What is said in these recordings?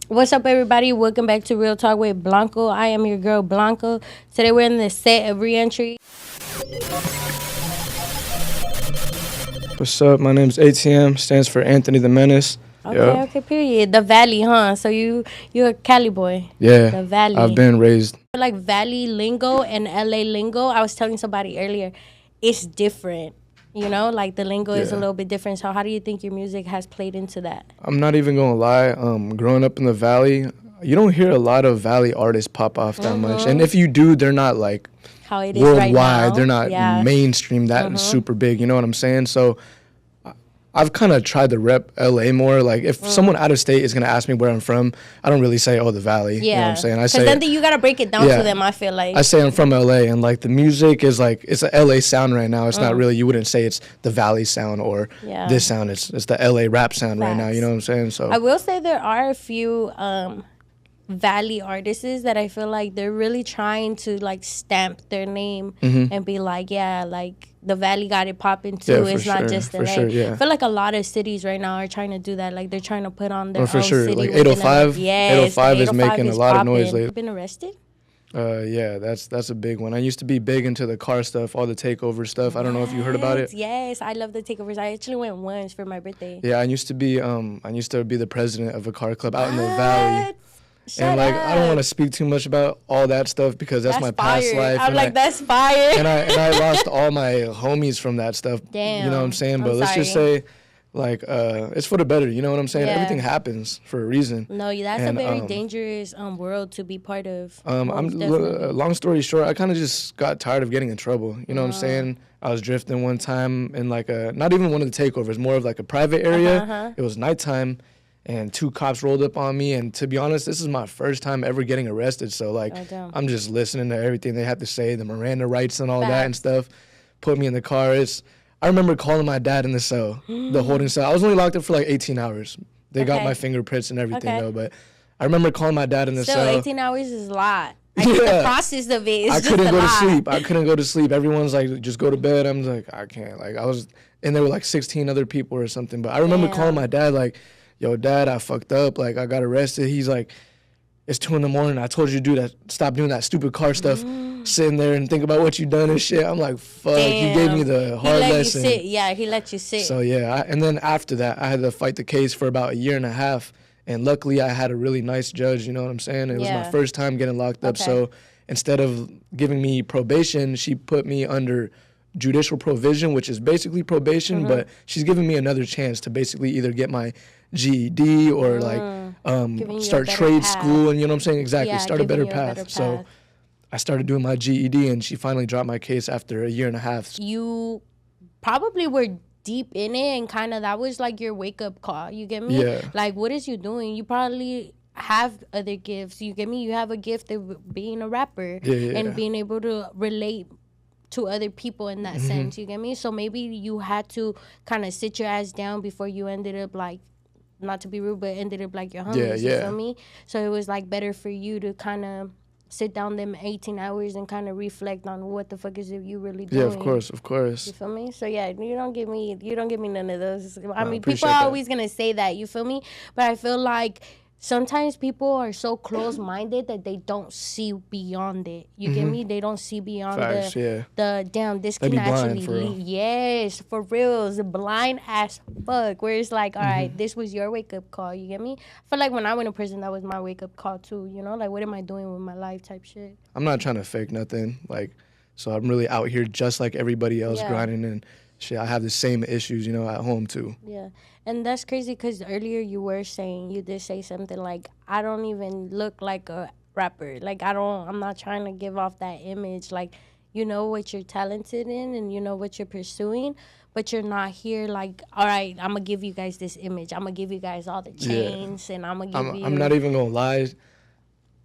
What's up, everybody? Welcome back to Real Talk with Blanco. I am your girl, Blanco. Today, we're in the set of reentry. What's up? My name's ATM. Stands for Anthony the Menace. Okay, period. The Valley, huh? So you're a Cali boy. Yeah. The Valley. I've been raised. Like Valley lingo and LA lingo. I was telling somebody earlier, it's different. You know, like the lingo is a little bit different. So how do you think your music has played into that? I'm not even gonna lie. Growing up in the Valley, you don't hear a lot of Valley artists pop off that much. And if you do, they're not like how it is worldwide. Right now. They're not mainstream that super big. You know what I'm saying? So I've kind of tried to rep LA more. Like if someone out of state is gonna ask me where I'm from, I don't really say, "Oh, the Valley." Yeah. You know what I'm saying? I say, because then you gotta break it down to them. I feel like I say I'm from LA, and like the music is like it's a LA sound right now. It's not really. You wouldn't say it's the Valley sound or this sound. It's the LA rap sound right now. You know what I'm saying? So I will say there are a few Valley artists that I feel like they're really trying to like stamp their name and be like, yeah, like the Valley got it popping too. Yeah, it's not just LA. Sure, yeah. I feel like a lot of cities right now are trying to do that. Like they're trying to put on their own city. Like 805. Yes, 805 is making a lot of noise lately. You been arrested? Yeah, that's a big one. I used to be big into the car stuff, all the takeover stuff. I don't know if you heard about it. Yes, I love the takeovers. I actually went once for my birthday. Yeah, I used to be the president of a car club out in the Valley. I don't want to speak too much about all that stuff because that's my past life. I'm like, that's fire. And I lost all my homies from that stuff. Damn. You know what I'm saying? But let's just say, like, it's for the better. You know what I'm saying? Yeah. Everything happens for a reason. No, that's a very dangerous world to be part of. Long story short, I kind of just got tired of getting in trouble. You know what I'm saying? I was drifting one time in like not even one of the takeovers, more of like a private area. It was nighttime. And 2 cops rolled up on me, and to be honest, this is my first time ever getting arrested. So like, I'm just listening to everything they have to say, the Miranda rights and all that and stuff. Put me in the car. I remember calling my dad in the cell, the holding cell. I was only locked up for like 18 hours. They got my fingerprints and everything though, but I remember calling my dad in the cell. 18 hours is a lot. I think the process of it is I couldn't go to sleep. I couldn't go to sleep. Everyone's like, just go to bed. I'm like, I can't. Like and there were like 16 other people or something. But I remember calling my dad like, yo, Dad, I fucked up. Like, I got arrested. He's like, it's 2 a.m. I told you to do that. Stop doing that stupid car stuff. Sitting there and think about what you done and shit. I'm like, fuck. Damn. He gave me the hard lesson. You sit. Yeah, he let you sit. So, yeah. And then after that, I had to fight the case for about 1.5 years. And luckily, I had a really nice judge. You know what I'm saying? It was my first time getting locked up. So instead of giving me probation, she put me under judicial provision, which is basically probation. But she's giving me another chance to basically either get my GED or start trade school, and you know what I'm saying? Exactly, start a better path. So I started doing my GED, and she finally dropped my case after 1.5 years. You probably were deep in it, and kind of that was like your wake-up call, you get me? Yeah. Like, what is you doing? You probably have other gifts, you get me? You have a gift of being a rapper and being able to relate to other people in that sense, you get me? So maybe you had to kind of sit your ass down before you ended up like, not to be rude, but ended up like your homies, you feel me? So it was like better for you to kind of sit down them 18 hours and kind of reflect on what the fuck is it you really doing. Yeah, of course. You feel me? So yeah, you don't give me none of those. I mean, people are always gonna say that, you feel me? But I feel like sometimes people are so close-minded that they don't see beyond it. You get me? They don't see beyond the damn, this can actually lead. Yes, for real. It's blind as fuck. Where it's like, all right, this was your wake-up call. You get me? I feel like when I went to prison, that was my wake-up call too. You know? Like, what am I doing with my life type shit? I'm not trying to fake nothing. Like, so I'm really out here just like everybody else grinding and shit. I have the same issues, you know, at home too. Yeah. And that's crazy because earlier you did say something like, I don't even look like a rapper. Like, I'm not trying to give off that image. Like, you know what you're talented in and you know what you're pursuing, but you're not here like, all right, I'm going to give you guys this image. I'm going to give you guys all the chains and I'm going to give you. I'm not even going to lie.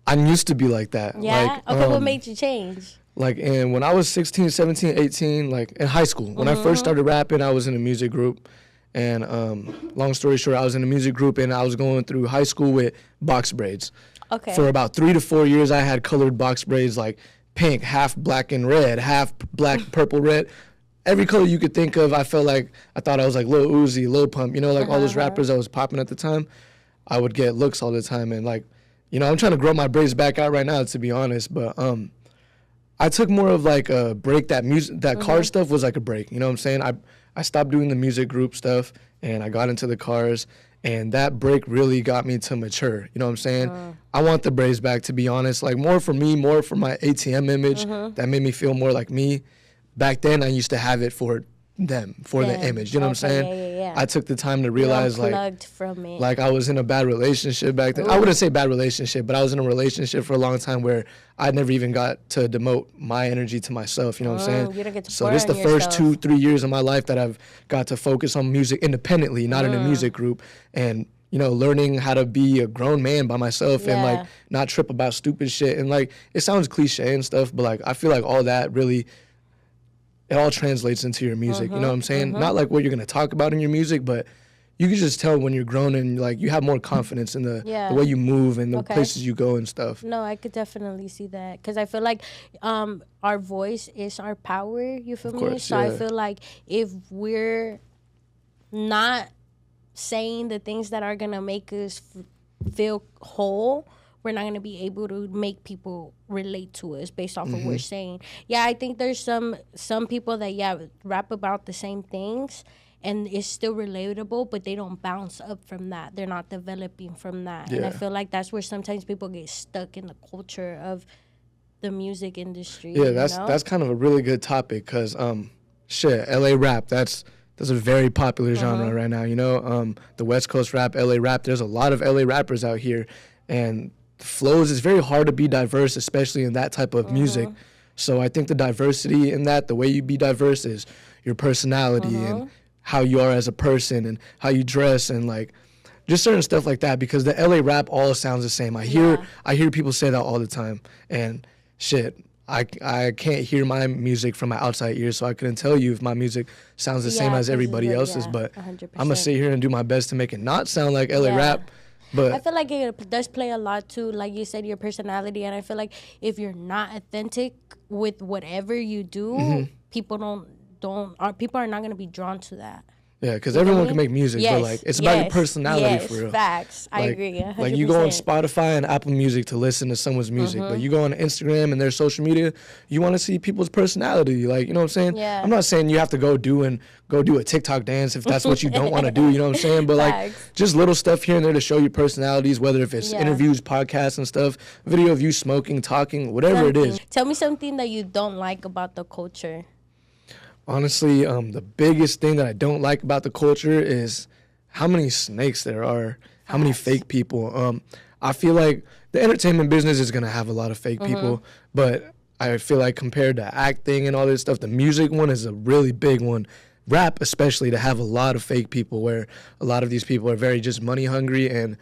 I used to be like that. Yeah? Like, okay, what made you change? Like, and when I was 16, 17, 18, like in high school, when I first started rapping, I was in a music group. And long story short, I was in a music group and I was going through high school with box braids. Okay. For about 3 to 4 years, I had colored box braids like pink, half black and red, half black, purple, red. Every color you could think of, I thought I was like Lil Uzi, Lil Pump, you know, like all those rappers that was popping at the time. I would get looks all the time. And like, you know, I'm trying to grow my braids back out right now, to be honest. But I took more of like a break. That car stuff was like a break. You know what I'm saying? I stopped doing the music group stuff and I got into the cars. And that break really got me to mature. You know what I'm saying? I want the braids back, to be honest. Like more for me, more for my ATM image. That made me feel more like me. Back then, I used to have it for them, for the image. You know what I'm saying? Yeah. I took the time to realize like I was in a bad relationship back then. I wouldn't say bad relationship, but I was in a relationship for a long time where I never even got to demote my energy to myself. You know what I'm saying? You don't get to so this is the first 2-3 years of my life that I've got to focus on music independently, not in a music group, and you know, learning how to be a grown man by myself and like not trip about stupid shit. And like it sounds cliche and stuff, but like I feel like all that really, it all translates into your music. You know what I'm saying? Not like what you're gonna talk about in your music, but you can just tell when you're grown and like you have more confidence in the way you move and the places you go and stuff. No, I could definitely see that because I feel like our voice is our power. You feel me? So I feel like if we're not saying the things that are gonna make us feel whole, we're not going to be able to make people relate to us based off of what we're saying. Yeah, I think there's some people that, rap about the same things, and it's still relatable, but they don't bounce up from that. They're not developing from that. Yeah. And I feel like that's where sometimes people get stuck in the culture of the music industry. Yeah, that's kind of a really good topic because, LA rap, that's a very popular genre right now, you know? The West Coast rap, LA rap, there's a lot of LA rappers out here, and flows, it's very hard to be diverse, especially in that type of music. So I think the diversity in that, the way you be diverse is your personality and how you are as a person and how you dress and like just certain stuff like that, because the LA rap all sounds the same. I hear people say that all the time, and shit, I can't hear my music from my outside ears, so I couldn't tell you if my music sounds the same as everybody else's, but 100%. I'm gonna sit here and do my best to make it not sound like LA rap. But I feel like it does play a lot too, like you said, your personality. And I feel like if you're not authentic with whatever you do, people people are not going to be drawn to that. Yeah, because everyone can make music, but like it's about your personality for real. Facts. I agree. 100%. Like you go on Spotify and Apple Music to listen to someone's music, but you go on Instagram and their social media, you want to see people's personality. Like, you know what I'm saying? Yeah. I'm not saying you have to go do a TikTok dance if that's what you don't want to do. You know what I'm saying? But like just little stuff here and there to show your personalities, whether if it's interviews, podcasts and stuff, video of you smoking, talking, whatever it is. Tell me something that you don't like about the culture. Honestly, the biggest thing that I don't like about the culture is how many snakes there are, how many fake people. I feel like the entertainment business is going to have a lot of fake people, but I feel like compared to acting and all this stuff, the music one is a really big one. Rap especially, to have a lot of fake people where a lot of these people are very just money hungry, and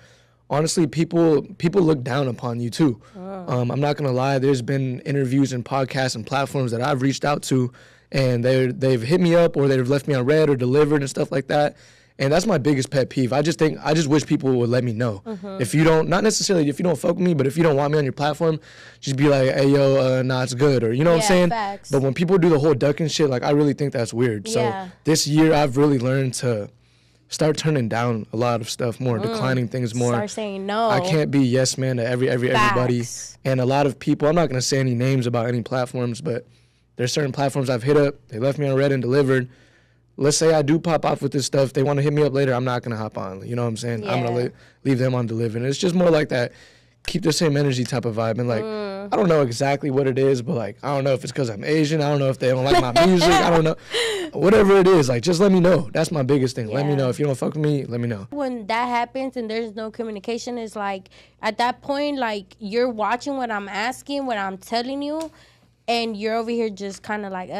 honestly, people look down upon you too. I'm not going to lie, there's been interviews and podcasts and platforms that I've reached out to, and they've hit me up or they've left me on red or delivered and stuff like that. And that's my biggest pet peeve. I just wish people would let me know. If you don't, not necessarily if you don't fuck with me, but if you don't want me on your platform, just be like, hey, yo, nah, it's good. Or, you know what I'm saying? Facts. But when people do the whole ducking shit, like, I really think that's weird. So this year I've really learned to start turning down a lot of stuff more, declining things more. Start saying no. I can't be yes man to everybody. And a lot of people, I'm not going to say any names about any platforms, but there's certain platforms I've hit up. They left me on red and delivered. Let's say I do pop off with this stuff. They want to hit me up later. I'm not going to hop on. You know what I'm saying? I'm going to leave them on delivered. And it's just more like that. Keep the same energy type of vibe. And like, I don't know exactly what it is, but like, I don't know if it's because I'm Asian. I don't know if they don't like my music. I don't know. Whatever it is, like, just let me know. That's my biggest thing. Let me know. If you don't fuck with me, let me know. When that happens and there's no communication, it's like, at that point, like, you're watching what I'm asking, what I'm telling you, and you're over here just kind of like,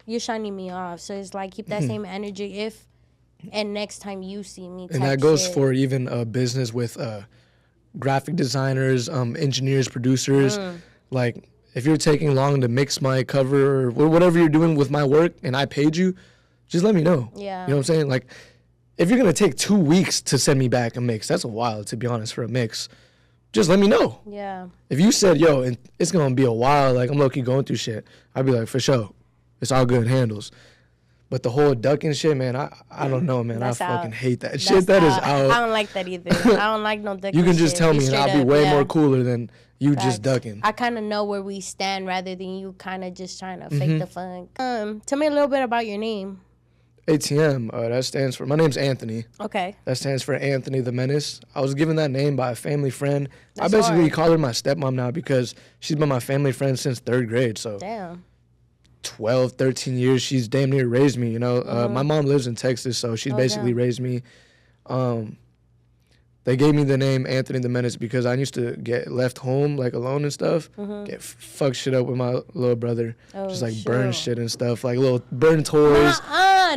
you're shining me off. So it's like, keep that same energy and next time you see me. And that goes for even a business with graphic designers, engineers, producers. Like, if you're taking long to mix my cover or whatever you're doing with my work and I paid you, just let me know. Yeah. You know what I'm saying? Like, if you're going to take 2 weeks to send me back a mix, that's a while, to be honest, for a mix. Just let me know. Yeah. If you said, yo, and it's going to be a while, like, I'm low-key going through shit, I'd be like, for sure. It's all good, handles. But the whole ducking shit, man, I don't know, man. That's I fucking out. hate that That's shit. That is out. out. I don't like that either. I don't like no ducking. You can just shit. tell me, and I'll be way more cooler than you Facts. just ducking. I kind of know where we stand rather than you kind of just trying to fake the funk. Tell me a little bit about your name. ATM, that stands for, my name's Anthony. Okay. That stands for Anthony the Menace. I was given that name by a family friend. That's I basically hard. call her my stepmom now because she's been my family friend since 3rd grade. So Damn. 12, 13 years, she's damn near raised me, you know. My mom lives in Texas, so she's basically raised me. They gave me the name Anthony the Menace because I used to get left home, like, alone and stuff. Get fuck shit up with my little brother. Just, like, burn shit and stuff. Like, little burn toys.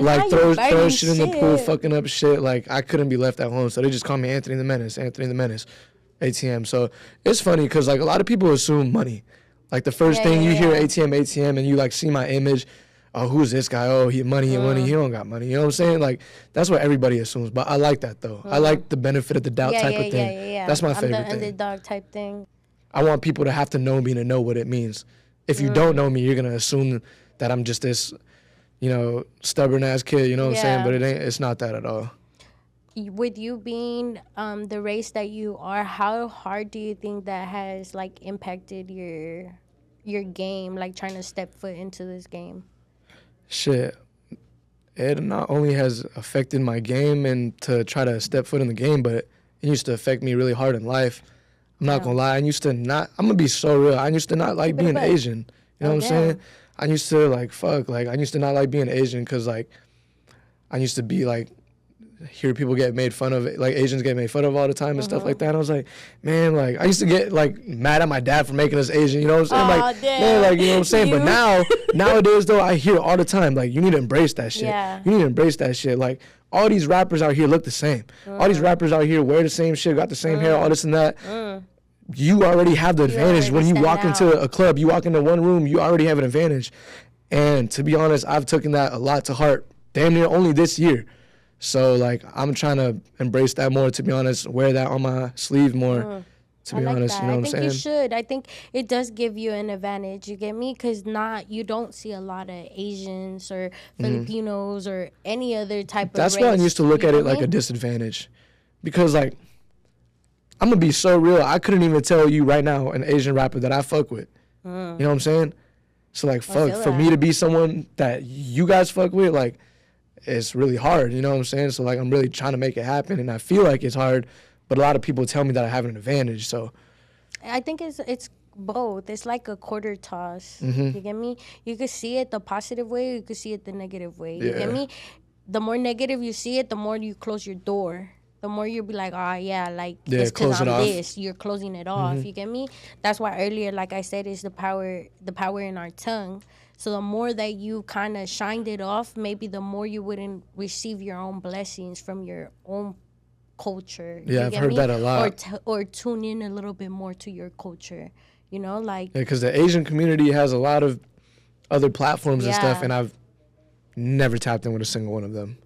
Like, throw shit in the pool, fucking up shit. Like, I couldn't be left at home. So they just call me Anthony the Menace, Anthony the Menace, ATM. So it's funny because, like, a lot of people assume money. Like, the first thing you hear ATM, and you, like, see my image. Oh, who's this guy? Oh, he money. He don't got money. You know what I'm saying? Like, that's what everybody assumes. But I like that, though. I like the benefit of the doubt type of thing. That's my favorite thing. The underdog type thing. I want people to have to know me to know what it means. If you don't know me, you're going to assume that I'm just this, you know, stubborn-ass kid. You know what I'm saying? But it's not that at all. With you being the race that you are, how hard do you think that has, like, impacted your game, like, trying to step foot into this game? Shit, it not only has affected my game and to try to step foot in the game, but it used to affect me really hard in life. I'm not gonna lie, I'm gonna be so real. I used to not like being Asian. You know what I'm saying? I used to, like, I used to not like being Asian because, like, I used to be, like, hear people get made fun of, like, Asians get made fun of all the time and stuff like that. And I was like, man, like, I used to get, like, mad at my dad for making us Asian, you know what I'm saying? Like, man, like, you know what I'm saying? But nowadays, though, I hear all the time, like, you need to embrace that shit. You need to embrace that shit. Like, all these rappers out here look the same. All these rappers out here wear the same shit, got the same hair, all this and that. You already have the advantage. When you walk into a club, you walk into one room, you already have an advantage. And to be honest, I've taken that a lot to heart, damn near only this year. So, like, I'm trying to embrace that more, to be honest, wear that on my sleeve more, to be honest, you know what I'm saying? I think you should. I think it does give you an advantage, you get me? Because you don't see a lot of Asians or Filipinos or any other type of race. That's why I used to look at it like a disadvantage. Because, like, I'm going to be so real, I couldn't even tell you right now an Asian rapper that I fuck with. You know what I'm saying? So, like, for me to be someone that you guys fuck with, like, it's really hard, you know what I'm saying? So, like, I'm really trying to make it happen, and I feel like it's hard, but a lot of people tell me that I have an advantage, so. I think it's both. It's like a quarter toss. You get me? You could see it the positive way, you could see it the negative way. You get me? The more negative you see it, the more you close your door. The more you'll be like, it's because I'm this. You're closing it off. You get me? That's why earlier, like I said, is the power in our tongue. So the more that you kind of shined it off, maybe the more you wouldn't receive your own blessings from your own culture. Yeah, I've heard that a lot. Or tune in a little bit more to your culture, you know, like. Yeah, because the Asian community has a lot of other platforms and stuff, and I've never tapped in with a single one of them.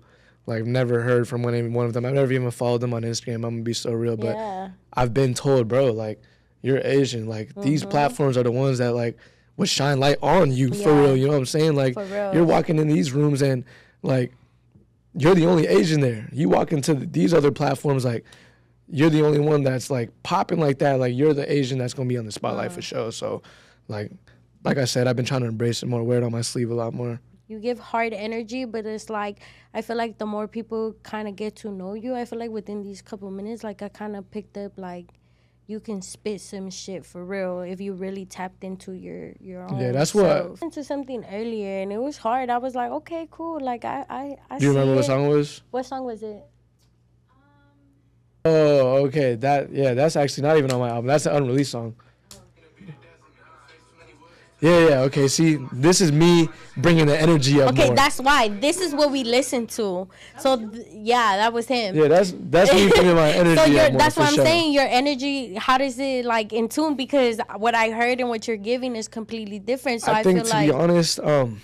Like, never heard from one of them. I've never even followed them on Instagram. I'm going to be so real. But I've been told, bro, like, you're Asian. Like, these platforms are the ones that, like, would shine light on you, for real. You know what I'm saying? Like, you're walking in these rooms and, like, you're the only Asian there. You walk into these other platforms, like, you're the only one that's, like, popping like that. Like, you're the Asian that's going to be on the spotlight for sure. So, like I said, I've been trying to embrace it more, wear it on my sleeve a lot more. You give hard energy, but it's like, I feel like the more people kind of get to know you, I feel like within these couple minutes, like, I kind of picked up, like, you can spit some shit for real if you really tapped into your own. Yeah, that's self. Into something earlier, and it was hard. I was like, okay, cool. Like, I Do you remember what song it was? What song was it? Oh, okay. That's actually not even on my album. That's an unreleased song. Yeah, okay. See, this is me bringing the energy up more. That's why. This is what we listen to. So, that was him. Yeah, that's me bringing my energy up more. That's what I'm saying. Your energy, how does it, like, in tune? Because what I heard and what you're giving is completely different. So I think, feel to be honest, I'm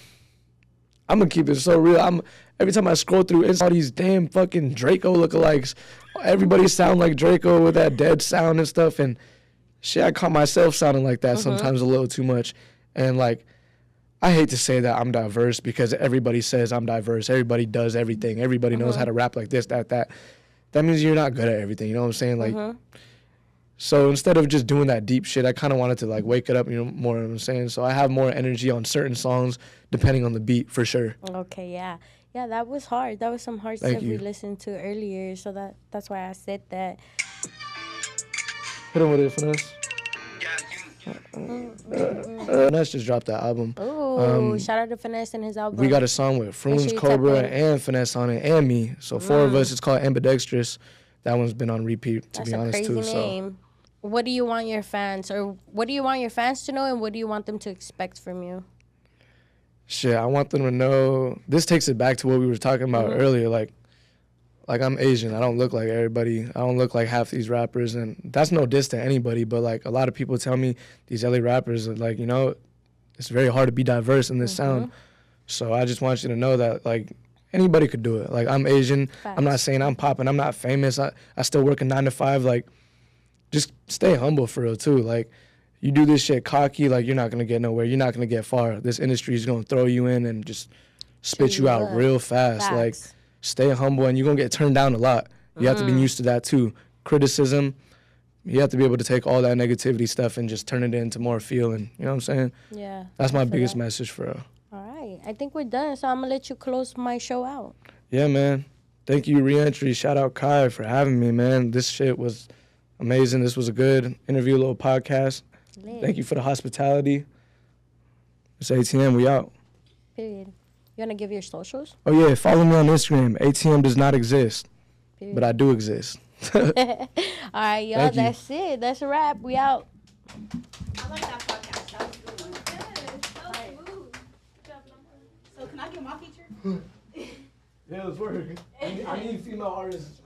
going to keep it so real. Every time I scroll through, it's all these damn fucking Draco lookalikes. Everybody sound like Draco with that dead sound and stuff. And shit, I caught myself sounding like that sometimes a little too much. And, like, I hate to say that I'm diverse because everybody says I'm diverse. Everybody does everything. Everybody knows how to rap like this, that. That means you're not good at everything. You know what I'm saying? Like, so instead of just doing that deep shit, I kind of wanted to like wake it up, more. You know what I'm saying? So I have more energy on certain songs depending on the beat for sure. Okay, yeah. Yeah, that was hard. That was some hard stuff we listened to earlier. So that's why I said that. Hit him with it, Finesse. Finesse just dropped that album. Oh, shout out to Finesse and his album. We got a song with Fruins, Cobra, and Finesse on it, and me. So 4 of us. It's called Ambidextrous. That one's been on repeat, to be honest, too. That's a crazy name. So. What do you want your fans, or what do you want your fans to know, and what do you want them to expect from you? Shit, I want them to know. This takes it back to what we were talking about earlier. Like I'm Asian. I don't look like everybody. I don't look like half these rappers, and that's no diss to anybody. But like a lot of people tell me these LA rappers are like, it's very hard to be diverse in this sound. So I just want you to know that like anybody could do it. Like I'm Asian. Facts. I'm not saying I'm popping. I'm not famous. I still work a 9 to 5. Like just stay humble for real too. Like you do this shit cocky, like you're not gonna get nowhere. You're not gonna get far. This industry is gonna throw you in and just spit you out real fast. Facts. Like stay humble, and you're gonna get turned down a lot. You have to be used to that too. Criticism, you have to be able to take all that negativity stuff and just turn it into more feeling. You know what I'm saying? Yeah. That's my biggest message for real. All right. I think we're done, so I'm gonna let you close my show out. Yeah, man. Thank you, Reentry. Shout out Kai for having me, man. This shit was amazing. This was a good interview, little podcast. Thank you for the hospitality. It's ATM. We out. Period. You want to give your socials? Oh, yeah. Follow me on Instagram. ATM does not exist. Period. But I do exist. All right, y'all. That's it. That's a wrap. We out. I like that podcast. That was a good one. Good. So smooth. Good job, Blanco. So can I get my feature? Yeah, let's work. I need female artists.